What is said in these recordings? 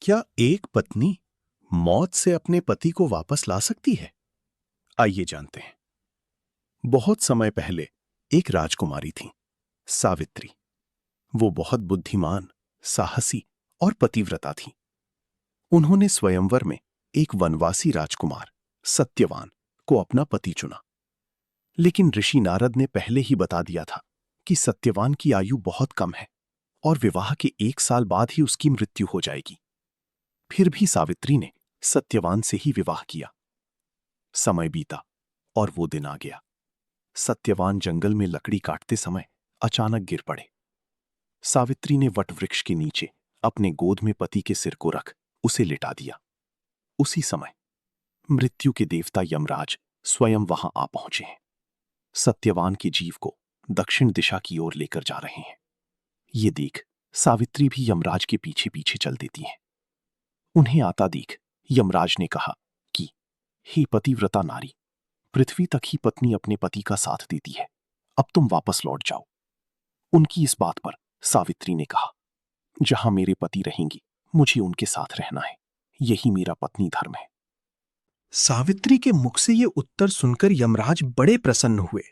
क्या एक पत्नी मौत से अपने पति को वापस ला सकती है? आइए जानते हैं। बहुत समय पहले एक राजकुमारी थी, सावित्री। वो बहुत बुद्धिमान, साहसी और पतिव्रता थी। उन्होंने स्वयंवर में एक वनवासी राजकुमार सत्यवान को अपना पति चुना। लेकिन ऋषि नारद ने पहले ही बता दिया था कि सत्यवान की आयु बहुत कम है और विवाह के 1 साल बाद ही उसकी मृत्यु हो जाएगी। फिर भी सावित्री ने सत्यवान से ही विवाह किया। समय बीता और वो दिन आ गया। सत्यवान जंगल में लकड़ी काटते समय अचानक गिर पड़े। सावित्री ने वटवृक्ष के नीचे अपने गोद में पति के सिर को रख उसे लिटा दिया। उसी समय मृत्यु के देवता यमराज स्वयं वहां आ पहुंचे हैं। सत्यवान के जीव को दक्षिण दिशा की ओर लेकर जा रहे हैं। ये देख सावित्री भी यमराज के पीछे पीछे चल देती हैं। उन्हें आता देख यमराज ने कहा कि हे पतिव्रता नारी, पृथ्वी तक ही पत्नी अपने पति का साथ देती है, अब तुम वापस लौट जाओ। उनकी इस बात पर सावित्री ने कहा, जहां मेरे पति रहेंगे मुझे उनके साथ रहना है, यही मेरा पत्नी धर्म है। सावित्री के मुख से ये उत्तर सुनकर यमराज बड़े प्रसन्न हुए।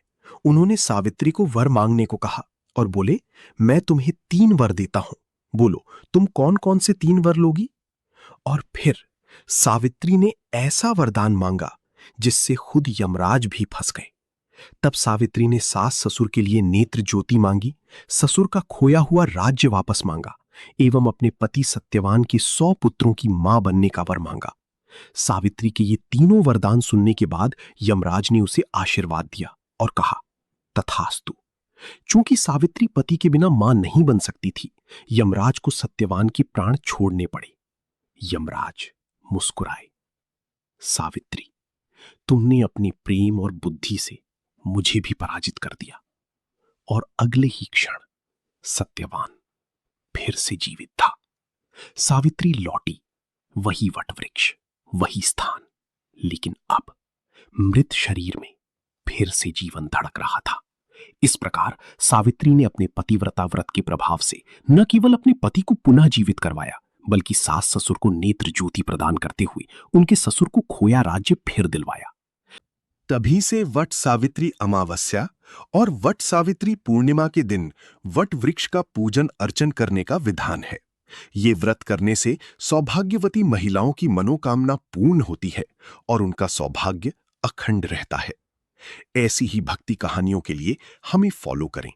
उन्होंने सावित्री को वर मांगने को कहा और बोले, मैं तुम्हें 3 वर देता हूं, बोलो तुम कौन कौन से 3 वर लोगी? और फिर सावित्री ने ऐसा वरदान मांगा जिससे खुद यमराज भी फंस गए। तब सावित्री ने सास ससुर के लिए नेत्र ज्योति मांगी, ससुर का खोया हुआ राज्य वापस मांगा एवं अपने पति सत्यवान के 100 पुत्रों की मां बनने का वर मांगा। सावित्री के ये तीनों वरदान सुनने के बाद यमराज ने उसे आशीर्वाद दिया और कहा, तथास्तु। चूंकि सावित्री पति के बिना मां नहीं बन सकती थी, यमराज को सत्यवान के प्राण छोड़ने पड़े। यमराज मुस्कुराए, सावित्री, तुमने अपने प्रेम और बुद्धि से मुझे भी पराजित कर दिया। और अगले ही क्षण सत्यवान फिर से जीवित था। सावित्री लौटी, वही वटवृक्ष, वही स्थान, लेकिन अब मृत शरीर में फिर से जीवन धड़क रहा था। इस प्रकार सावित्री ने अपने पतिव्रता व्रत के प्रभाव से न केवल अपने पति को पुनः जीवित करवाया, बल्कि सास ससुर को नेत्र ज्योति प्रदान करते हुए उनके ससुर को खोया राज्य फिर दिलवाया। तभी से वट सावित्री अमावस्या और वट सावित्री पूर्णिमा के दिन वट वृक्ष का पूजन अर्चन करने का विधान है। ये व्रत करने से सौभाग्यवती महिलाओं की मनोकामना पूर्ण होती है और उनका सौभाग्य अखंड रहता है। ऐसी ही भक्ति कहानियों के लिए हमें फॉलो करें।